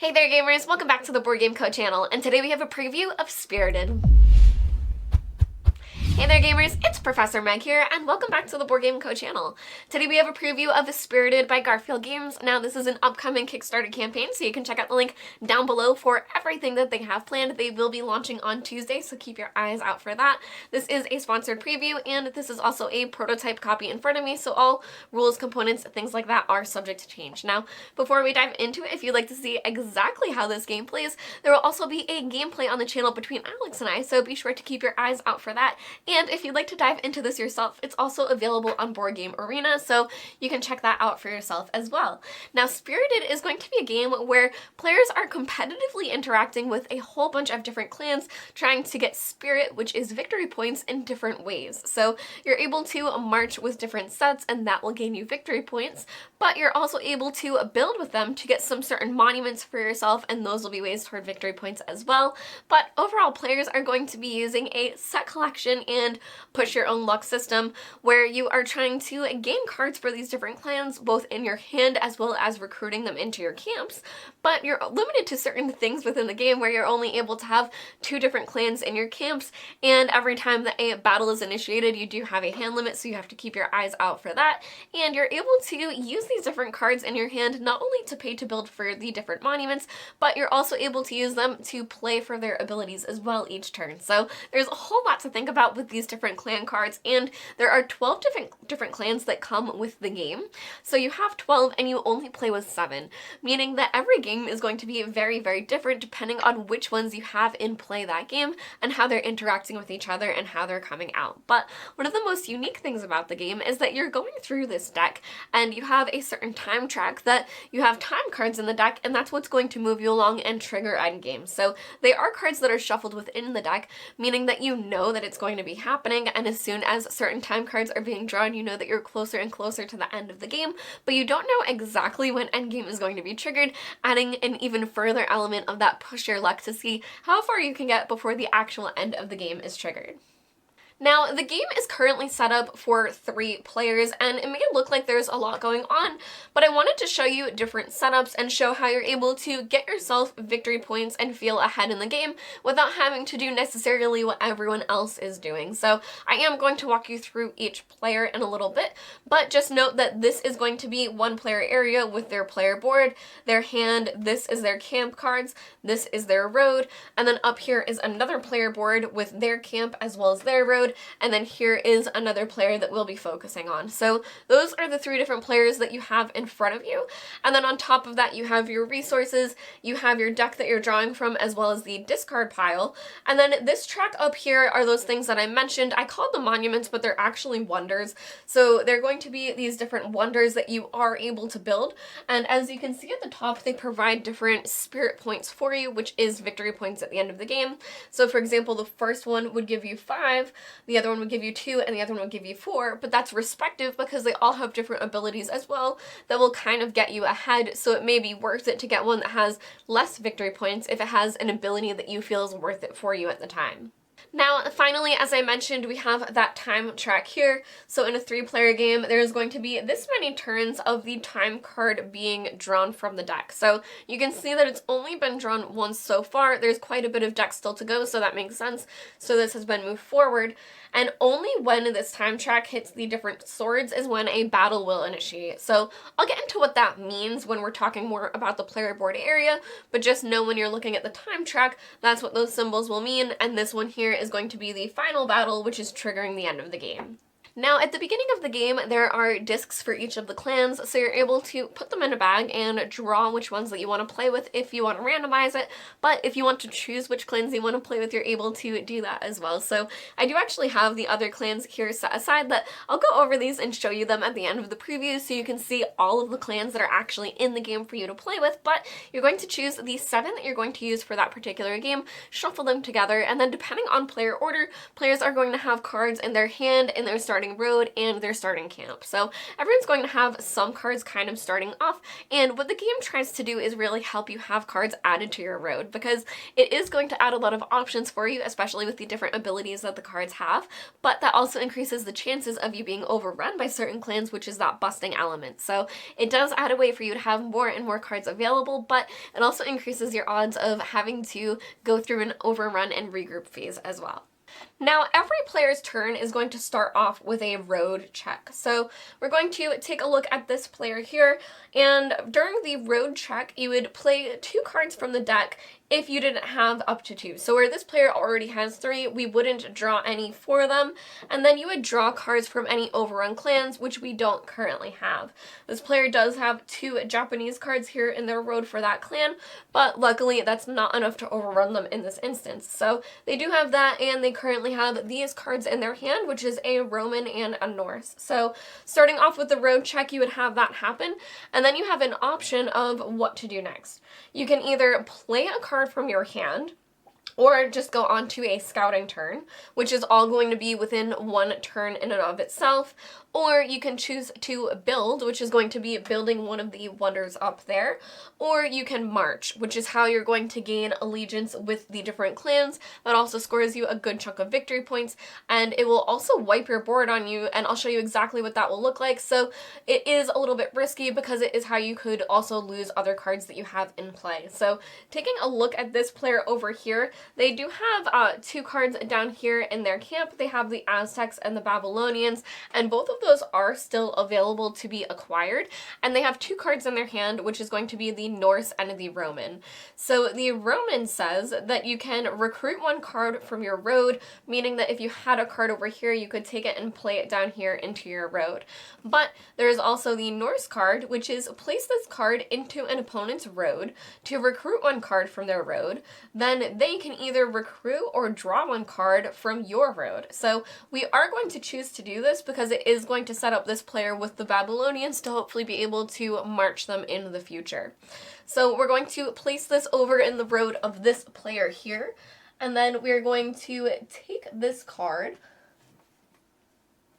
Hey there gamers, welcome back to the Board Game Co channel, and today we have a preview of Spirited. Hey there gamers, it's Professor Meg here, and welcome back to the Board Game Co channel. Today we have a preview of Spirited by Garfield Games. Now this is an upcoming Kickstarter campaign, so you can check out the link down below for everything that they have planned. They will be launching on Tuesday, so keep your eyes out for that. This is a sponsored preview, and this is also a prototype copy in front of me, so all rules, components, things like that are subject to change. Now, before we dive into it, if you'd like to see exactly how this game plays, there will also be a gameplay on the channel between Alex and I, so be sure to keep your eyes out for that. And if you'd like to dive into this yourself, it's also available on Board Game Arena, so you can check that out for yourself as well. Now, Spirited is going to be a game where players are competitively interacting with a whole bunch of different clans, trying to get spirit, which is victory points, in different ways. So you're able to march with different sets, and that will gain you victory points, but you're also able to build with them to get some certain monuments for yourself, and those will be ways toward victory points as well. But overall, players are going to be using a set collection and push your own luck system, where you are trying to gain cards for these different clans, both in your hand as well as recruiting them into your camps. But you're limited to certain things within the game, where you're only able to have 2 different clans in your camps, and every time that a battle is initiated, you do have a hand limit, so you have to keep your eyes out for that. And you're able to use these different cards in your hand not only to pay to build for the different monuments, but you're also able to use them to play for their abilities as well each turn. So there's a whole lot to think about with these different clan cards, and there are 12 different clans that come with the game. So you have 12 and you only play with 7, meaning that every game is going to be very, very different depending on which ones you have in play that game and how they're interacting with each other and how they're coming out. But one of the most unique things about the game is that you're going through this deck and you have a certain time track that you have time cards in the deck, and that's what's going to move you along and trigger endgames. So they are cards that are shuffled within the deck, meaning that you know that it's going to be happening, and as soon as certain time cards are being drawn, you know that you're closer and closer to the end of the game, but you don't know exactly when endgame is going to be triggered, adding an even further element of that push your luck to see how far you can get before the actual end of the game is triggered. Now, the game is currently set up for 3 players, and it may look like there's a lot going on, but I wanted to show you different setups and show how you're able to get yourself victory points and feel ahead in the game without having to do necessarily what everyone else is doing. So I am going to walk you through each player in a little bit, but just note that this is going to be one player area with their player board, their hand, this is their camp cards, this is their road, and then up here is another player board with their camp as well as their road, and then here is another player that we'll be focusing on. So those are the 3 different players that you have in front of you, and then on top of that you have your resources, you have your deck that you're drawing from, as well as the discard pile, and then this track up here are those things that I mentioned. I called them monuments, but they're actually wonders. So they're going to be these different wonders that you are able to build, and as you can see at the top, they provide different spirit points for you, which is victory points at the end of the game. So for example, the first one would give you 5, the other one would give you 2, and the other one would give you 4, but that's respective because they all have different abilities as well that will kind of get you ahead, so it may be worth it to get one that has less victory points if it has an ability that you feel is worth it for you at the time. Now, finally, as I mentioned, we have that time track here. So in a 3-player game, there's going to be this many turns of the time card being drawn from the deck. So you can see that it's only been drawn once so far. There's quite a bit of deck still to go, so that makes sense. So this has been moved forward. And only when this time track hits the different swords is when a battle will initiate. So I'll get into what that means when we're talking more about the player board area, but just know when you're looking at the time track, that's what those symbols will mean, and this one here is going to be the final battle, which is triggering the end of the game. Now, at the beginning of the game, there are discs for each of the clans, so you're able to put them in a bag and draw which ones that you want to play with if you want to randomize it, but if you want to choose which clans you want to play with, you're able to do that as well. So I do actually have the other clans here set aside that I'll go over these and show you them at the end of the preview so you can see all of the clans that are actually in the game for you to play with, but you're going to choose the 7 that you're going to use for that particular game, shuffle them together, and then depending on player order, players are going to have cards in their hand, in their starting starting road and their starting camp. So everyone's going to have some cards kind of starting off, and what the game tries to do is really help you have cards added to your road, because it is going to add a lot of options for you, especially with the different abilities that the cards have, but that also increases the chances of you being overrun by certain clans, which is that busting element. So it does add a way for you to have more and more cards available, but it also increases your odds of having to go through an overrun and regroup phase as well. Now, every player's turn is going to start off with a road check. So we're going to take a look at this player here, and during the road check, you would play 2 cards from the deck if you didn't have up to 2. So where this player already has 3, we wouldn't draw any for them, and then you would draw cards from any overrun clans, which we don't currently have. This player does have 2 Japanese cards here in their road for that clan, but luckily that's not enough to overrun them in this instance. So they do have that, and they currently have these cards in their hand, which is a Roman and a Norse. So starting off with the road check, you would have that happen, and then you have an option of what to do next. You can either play a card from your hand, or just go on to a scouting turn, which is all going to be within 1 turn in and of itself, or you can choose to build, which is going to be building one of the wonders up there, or you can march, which is how you're going to gain allegiance with the different clans. That also scores you a good chunk of victory points, and it will also wipe your board on you, and I'll show you exactly what that will look like. So it is a little bit risky because it is how you could also lose other cards that you have in play. So taking a look at this player over here, they do have 2 cards down here in their camp. They have the Aztecs and the Babylonians, and both of those are still available to be acquired, and they have 2 cards in their hand, which is going to be the Norse and the Roman. So the Roman says that you can recruit 1 card from your road, meaning that if you had a card over here, you could take it and play it down here into your road. But there is also the Norse card, which is place this card into an opponent's road to recruit 1 card from their road. Then they can either recruit or draw 1 card from your road. So we are going to choose to do this because it is going to set up this player with the Babylonians to hopefully be able to march them in the future. So we're going to place this over in the road of this player here, and then we're going to take this card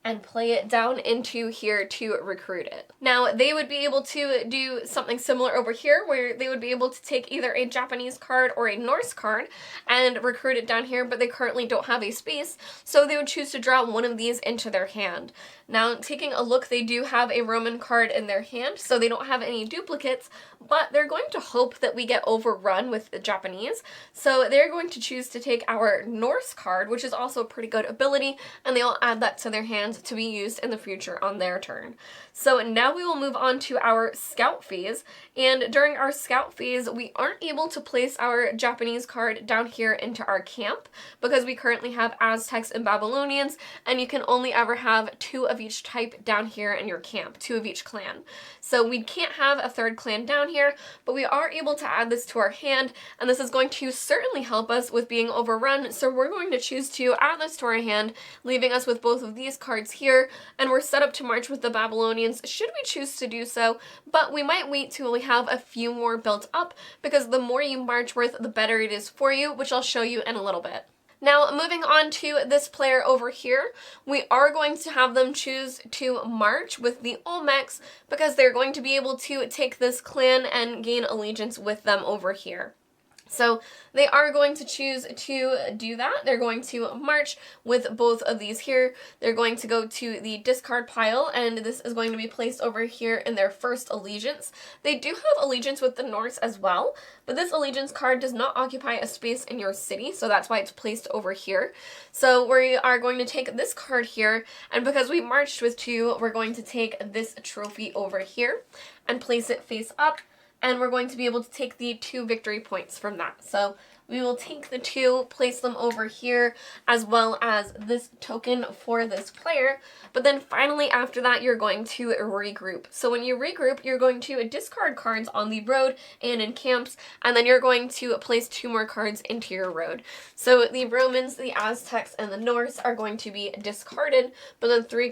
and play it down into here to recruit it. Now, they would be able to do something similar over here, where they would be able to take either a Japanese card or a Norse card and recruit it down here, but they currently don't have a space, so they would choose to draw one of these into their hand. Now, taking a look, they do have a Roman card in their hand, so they don't have any duplicates, but they're going to hope that we get overrun with the Japanese, so they're going to choose to take our Norse card, which is also a pretty good ability, and they'll add that to their hands to be used in the future on their turn. So now we will move on to our scout phase, and during our scout phase, we aren't able to place our Japanese card down here into our camp because we currently have Aztecs and Babylonians, and you can only ever have 2 of each type down here in your camp, 2 of each clan. So we can't have a 3rd clan down here, but we are able to add this to our hand, and this is going to certainly help us with being overrun, so we're going to choose to add this to our hand, leaving us with both of these cards here, and we're set up to march with the Babylonians should we choose to do so, but we might wait till we have a few more built up, because the more you march with, the better it is for you, which I'll show you in a little bit. Now, moving on to this player over here, we are going to have them choose to march with the Olmecs because they're going to be able to take this clan and gain allegiance with them over here. So they are going to choose to do that. They're going to march with both of these here. They're going to go to the discard pile, and this is going to be placed over here in their first allegiance. They do have allegiance with the Norse as well, but this allegiance card does not occupy a space in your city, so that's why it's placed over here. So we are going to take this card here, and because we marched with 2, we're going to take this trophy over here and place it face up, and we're going to be able to take the 2 victory points from that. So we will take the 2, place them over here, as well as this token for this player. But then finally after that, you're going to regroup. So when you regroup, you're going to discard cards on the road and in camps, and then you're going to place 2 more cards into your road. So the Romans, the Aztecs, and the Norse are going to be discarded, but then 2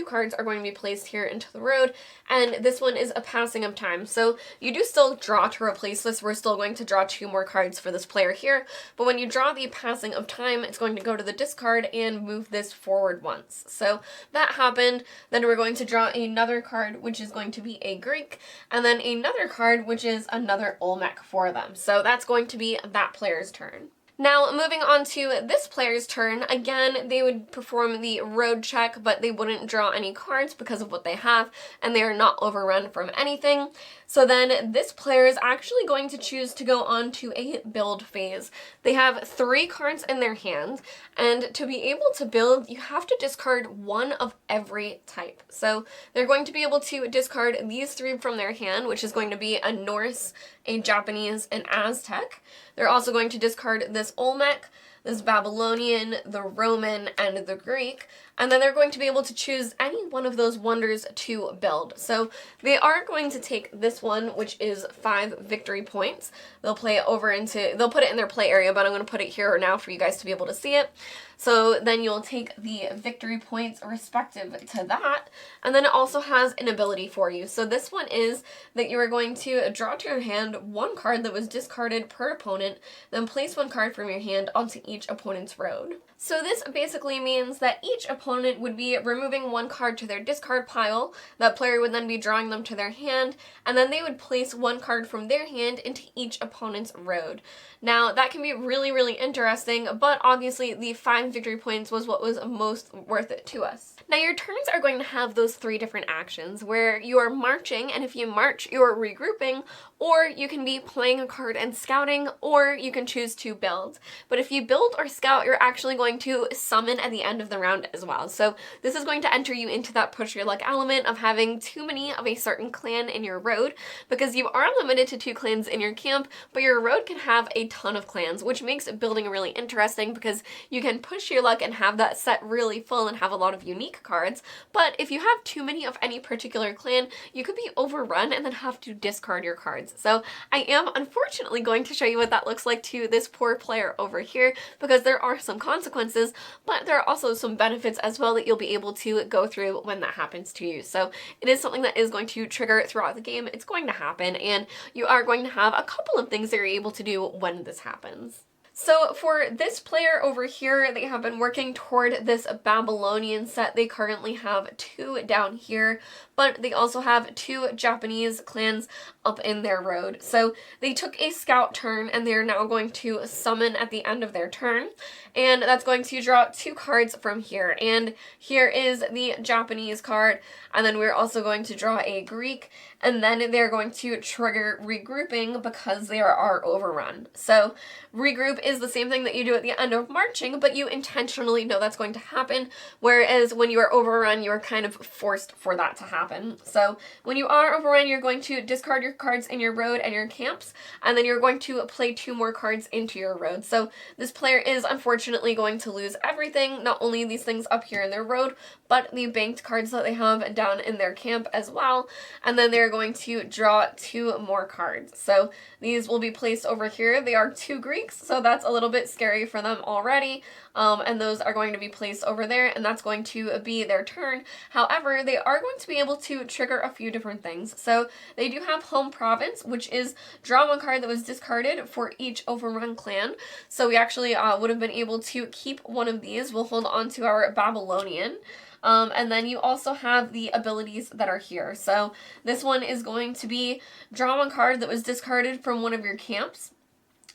cards are going to be placed here into the road, and this one is a passing of time. So you do still draw to replace this. We're still going to draw 2 more cards for this this player here, but when you draw the passing of time, it's going to go to the discard and move this forward once. So that happened. Then we're going to draw another card, which is going to be a Greek, and then another card, which is another Olmec for them. So that's going to be that player's turn. Now, moving on to this player's turn, again, they would perform the road check, but they wouldn't draw any cards because of what they have, and they are not overrun from anything. So then this player is actually going to choose to go on to a build phase. They have 3 cards in their hand, and to be able to build, you have to discard one of every type. So they're going to be able to discard these 3 from their hand, which is going to be a Norse, a Japanese, and Aztec. They're also going to discard this Olmec, this Babylonian, the Roman, and the Greek, and then they're going to be able to choose any one of those wonders to build. So they are going to take this one, which is 5 victory points. They'll put it in their play area, but I'm going to put it here now for you guys to be able to see it. So then you'll take the victory points respective to that, and then it also has an ability for you. So this one is that you are going to draw to your hand 1 card that was discarded per opponent, then place 1 card from your hand onto each opponent's road. So this basically means that each opponent would be removing 1 card to their discard pile, that player would then be drawing them to their hand, and then they would place 1 card from their hand into each opponent's road. Now that can be really, really interesting, but obviously the 5 victory points was what was most worth it to us. Now your turns are going to have those 3 different actions where you are marching, and if you march, you're regrouping, or you can be playing a card and scouting, or you can choose to build. But if you build or scout, you're actually going to summon at the end of the round as well. So this is going to enter you into that push your luck element of having too many of a certain clan in your road, because you are limited to 2 clans in your camp, but your road can have a ton of clans, which makes building really interesting because you can push your luck and have that set really full and have a lot of unique cards. But if you have too many of any particular clan, you could be overrun and then have to discard your cards. So I am unfortunately going to show you what that looks like to this poor player over here, because there are some consequences, but there are also some benefits as well that you'll be able to go through when that happens to you. So it is something that is going to trigger throughout the game. It's going to happen, and you are going to have a couple of things that you're able to do when this happens. So for this player over here, they have been working toward this Babylonian set. They currently have 2 down here, but they also have 2 Japanese clans up in their road. So they took a scout turn, and they're now going to summon at the end of their turn, and that's going to draw 2 cards from here. And here is the Japanese card, and then we're also going to draw a Greek, and then they're going to trigger regrouping because they are overrun. So regroup is the same thing that you do at the end of marching, but you intentionally know that's going to happen, whereas when you are overrun, you are kind of forced for that to happen. So when you are overrun, you're going to discard your cards in your road and your camps, and then you're going to play 2 more cards into your road. So this player is unfortunately going to lose everything, not only these things up here in their road, but the banked cards that they have down in their camp as well, and then they're going to draw 2 more cards. So these will be placed over here. They are 2 Greeks, so that's a little bit scary for them already, and those are going to be placed over there, and that's going to be their turn. However, they are going to be able to trigger a few different things. So they do have home province, which is draw 1 card that was discarded for each overrun clan. So we actually would have been able to keep one of these. We'll hold on to our Babylonian. And then you also have the abilities that are here. So this one is going to be draw 1 card that was discarded from one of your camps.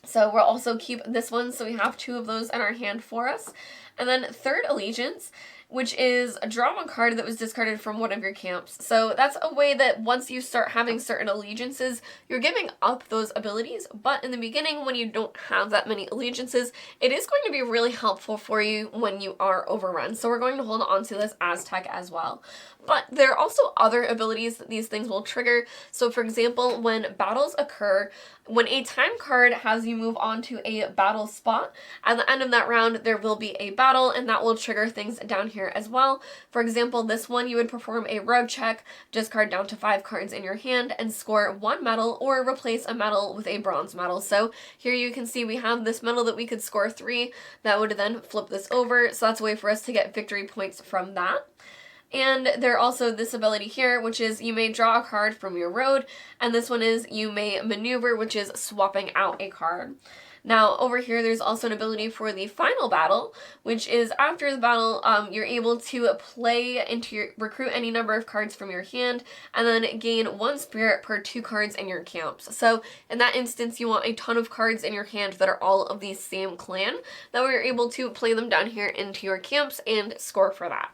So we'll also keep this one, so we have 2 of those in our hand for us. And then third allegiance, which is draw 1 card that was discarded from one of your camps. So that's a way that once you start having certain allegiances, you're giving up those abilities, but in the beginning when you don't have that many allegiances, it is going to be really helpful for you when you are overrun. So we're going to hold on to this Aztec as well. But there are also other abilities that these things will trigger. So for example, when battles occur, when a time card has you move on to a battle spot, at the end of that round there will be a battle, and that will trigger things down here as well. For example, this one you would perform a road check, discard down to 5 cards in your hand, and score 1 medal or replace a medal with a bronze medal. So here you can see we have this medal that we could score 3, that would then flip this over, so that's a way for us to get victory points from that. And there are also this ability here, which is you may draw a card from your road, and this one is you may maneuver, which is swapping out a card. Now, over here, there's also an ability for the final battle, which is after the battle, you're able to recruit any number of cards from your hand, and then gain 1 spirit per 2 cards in your camps. So, in that instance, you want a ton of cards in your hand that are all of the same clan, that way you're able to play them down here into your camps and score for that.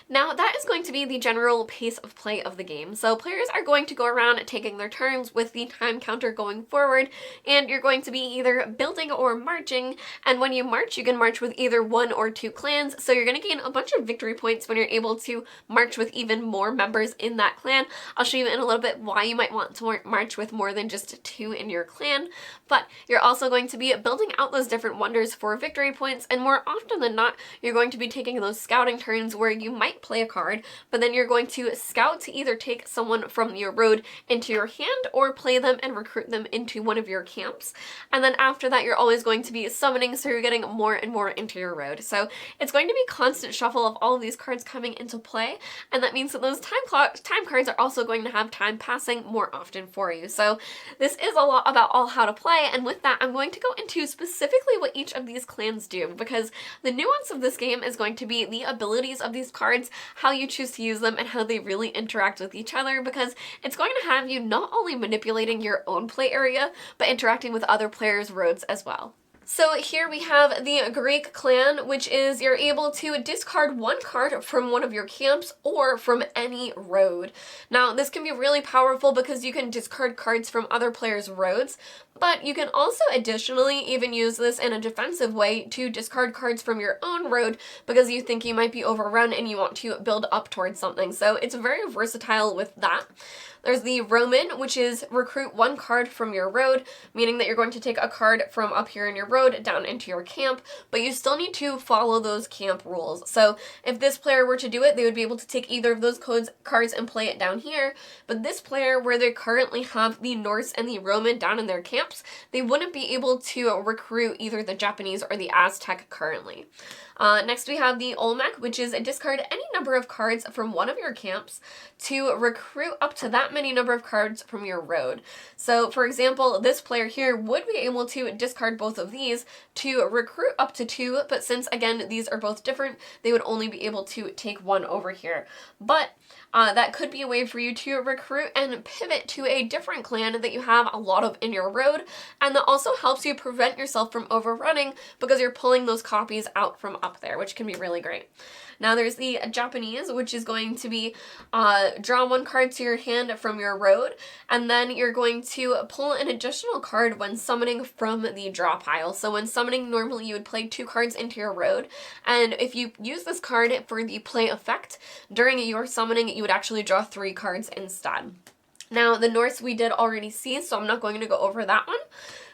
Now, that is going to be the general pace of play of the game. So players are going to go around taking their turns with the time counter going forward, and you're going to be either building or marching, and when you march, you can march with either 1 or 2 clans, so you're going to gain a bunch of victory points when you're able to march with even more members in that clan. I'll show you in a little bit why you might want to march with more than just 2 in your clan, but you're also going to be building out those different wonders for victory points, and more often than not, you're going to be taking those scouting turns where you might play a card, but then you're going to scout to either take someone from your road into your hand or play them and recruit them into one of your camps. And then after that, you're always going to be summoning, so you're getting more and more into your road. So it's going to be constant shuffle of all of these cards coming into play, and that means that those time cards are also going to have time passing more often for you. So this is a lot about all how to play, and with that, I'm going to go into specifically what each of these clans do, because the nuance of this game is going to be the abilities of these cards, how you choose to use them, and how they really interact with each other, because it's going to have you not only manipulating your own play area, but interacting with other players' roads as well. So here we have the Greek clan, which is you're able to discard 1 card from one of your camps or from any road. Now, this can be really powerful because you can discard cards from other players' roads, but you can also additionally even use this in a defensive way to discard cards from your own road because you think you might be overrun and you want to build up towards something. So it's very versatile with that. There's the Roman, which is recruit 1 card from your road, meaning that you're going to take a card from up here in your road down into your camp, but you still need to follow those camp rules. So if this player were to do it, they would be able to take either of those cards and play it down here, but this player, where they currently have the Norse and the Roman down in their camps, they wouldn't be able to recruit either the Japanese or the Aztec currently. Next we have the Olmec, which is discard any number of cards from one of your camps to recruit up to that many number of cards from your road. So for example, this player here would be able to discard both of these to recruit up to 2, but since again these are both different, they would only be able to take 1 over here. But that could be a way for you to recruit and pivot to a different clan that you have a lot of in your road, and that also helps you prevent yourself from overrunning because you're pulling those copies out from up there, which can be really great. Now there's the Japanese, which is going to be draw 1 card to your hand from your road, and then you're going to pull an additional card when summoning from the draw pile. So when summoning, normally you would play 2 cards into your road, and if you use this card for the play effect, during your summoning you would actually draw 3 cards instead. Now the Norse we did already see, so I'm not going to go over that one.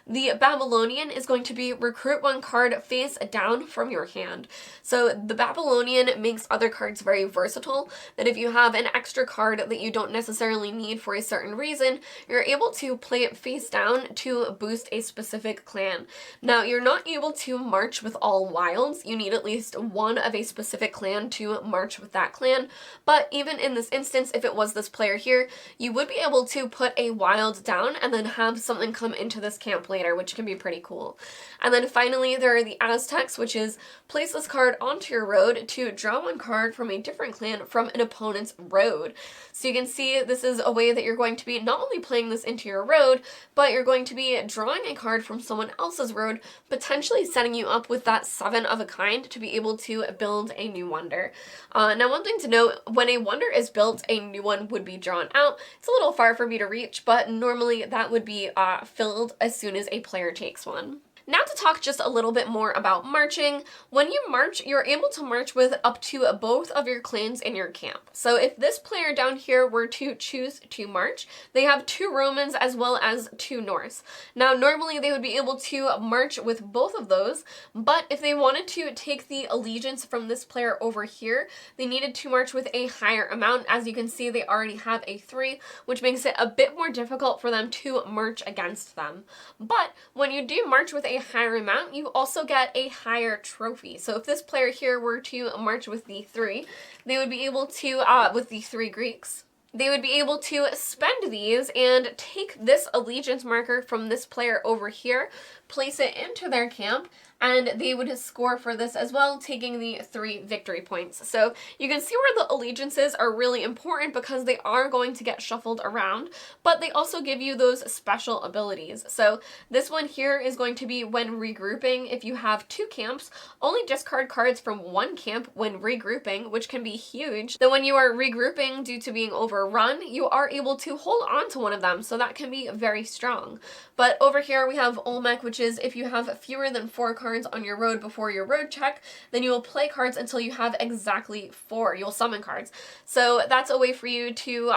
The Babylonian is going to be recruit 1 card face down from your hand. So the Babylonian makes other cards very versatile, that if you have an extra card that you don't necessarily need for a certain reason, you're able to play it face down to boost a specific clan. Now, you're not able to march with all wilds. You need at least 1 of a specific clan to march with that clan, but even in this instance, if it was this player here, you would be able to put a wild down and then have something come into this camp later, which can be pretty cool. And then finally, there are the Aztecs, which is place this card onto your road to draw 1 card from a different clan from an opponent's road. So you can see this is a way that you're going to be not only playing this into your road, but you're going to be drawing a card from someone else's road, potentially setting you up with that 7 of a kind to be able to build a new wonder. Now, one thing to note, when a wonder is built, a new one would be drawn out. It's a little far for me to reach, but normally that would be filled as soon as a player takes one. Now to talk just a little bit more about marching. When you march, you're able to march with up to both of your clans in your camp. So if this player down here were to choose to march, they have 2 Romans as well as 2 Norse. Now normally they would be able to march with both of those, but if they wanted to take the allegiance from this player over here, they needed to march with a higher amount. As you can see, they already have a 3, which makes it a bit more difficult for them to march against them. But when you do march with a higher amount, you also get a higher trophy. So if this player here were to march with the 3, they would be able to, with the 3 Greeks, they would be able to spend these and take this allegiance marker from this player over here, place it into their camp, and they would score for this as well, taking the 3 victory points. So you can see where the allegiances are really important because they are going to get shuffled around, but they also give you those special abilities. So this one here is going to be when regrouping. If you have 2 camps, only discard cards from 1 camp when regrouping, which can be huge. Then when you are regrouping due to being overrun, you are able to hold on to one of them, so that can be very strong. But over here we have Olmec, which is if you have fewer than 4 cards on your road before your road check, then you will play cards until you have exactly 4. You'll summon cards. So that's a way for you to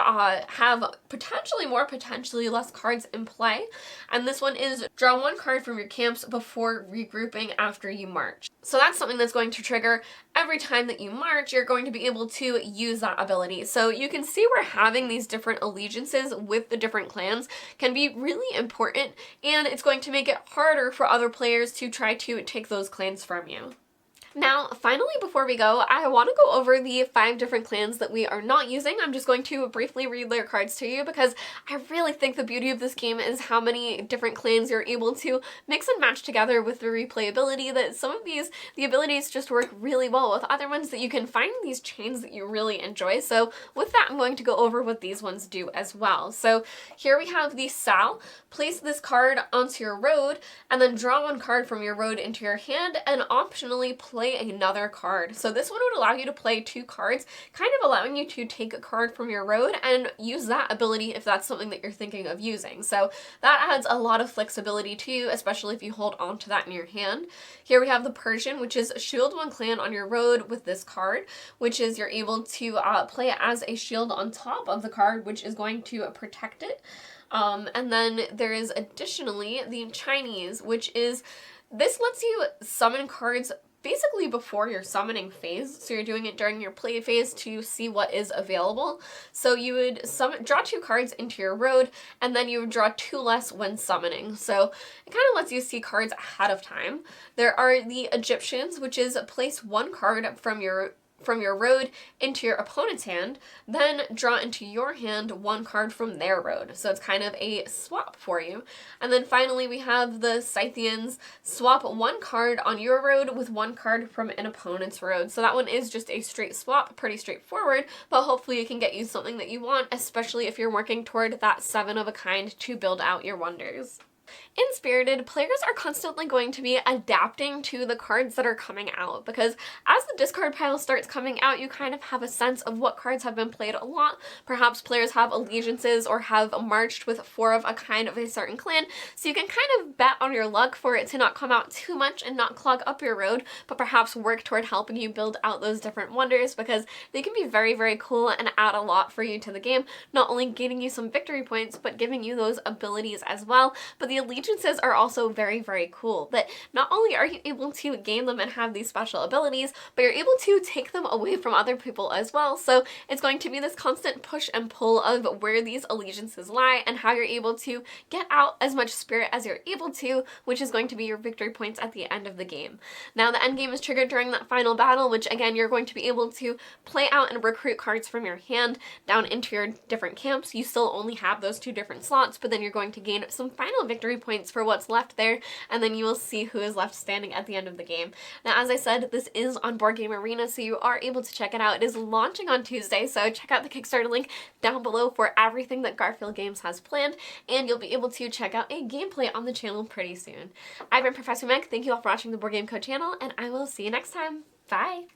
have potentially more, potentially less cards in play. And this one is draw 1 card from your camps before regrouping after you march. So that's something that's going to trigger every time that you march. You're going to be able to use that ability. So you can see where having these different allegiances with the different clans can be really important, and it's going to make it harder for other players to try to take those clans from you. Now, finally, before we go, I want to go over the 5 different clans that we are not using. I'm just going to briefly read their cards to you because I really think the beauty of this game is how many different clans you're able to mix and match together with the replayability, that some of these, the abilities just work really well with other ones, that you can find these chains that you really enjoy. So with that, I'm going to go over what these ones do as well. So here we have the Sal. Place this card onto your road and then draw 1 card from your road into your hand and optionally play another card. So this one would allow you to play 2 cards, kind of allowing you to take a card from your road and use that ability if that's something that you're thinking of using. So that adds a lot of flexibility to you, especially if you hold on to that in your hand. Here we have the Persian, which is shield 1 clan on your road with this card, which is you're able to play it as a shield on top of the card, which is going to protect it. And then there is additionally the Chinese, which is, this lets you summon cards basically before your summoning phase. So you're doing it during your play phase to see what is available. So you would draw 2 cards into your road, and then you would draw 2 less when summoning. So it kind of lets you see cards ahead of time. There are the Egyptians, which is place 1 card from your road into your opponent's hand, then draw into your hand 1 card from their road. So it's kind of a swap for you. And then finally we have the Scythians. Swap 1 card on your road with 1 card from an opponent's road. So that one is just a straight swap, pretty straightforward, but hopefully it can get you something that you want, especially if you're working toward that 7 of a kind to build out your wonders. In Spirited, players are constantly going to be adapting to the cards that are coming out, because as the discard pile starts coming out, you kind of have a sense of what cards have been played a lot. Perhaps players have allegiances or have marched with 4 of a kind of a certain clan, so you can kind of bet on your luck for it to not come out too much and not clog up your road, but perhaps work toward helping you build out those different wonders, because they can be very, very cool and add a lot for you to the game, not only gaining you some victory points, but giving you those abilities as well. But the allegiances are also very, very cool, that not only are you able to gain them and have these special abilities, but you're able to take them away from other people as well. So it's going to be this constant push and pull of where these allegiances lie and how you're able to get out as much spirit as you're able to, which is going to be your victory points at the end of the game. Now the end game is triggered during that final battle, which again you're going to be able to play out and recruit cards from your hand down into your different camps. You still only have those 2 different slots, but then you're going to gain some final victory points for what's left there, and then you will see who is left standing at the end of the game. Now, as I said, this is on Board Game Arena, so you are able to check it out. It is launching on Tuesday, so check out the Kickstarter link down below for everything that Garfield Games has planned, and you'll be able to check out a gameplay on the channel pretty soon. I've been Professor Meg. Thank you all for watching the Board Game Co channel, and I will see you next time. Bye!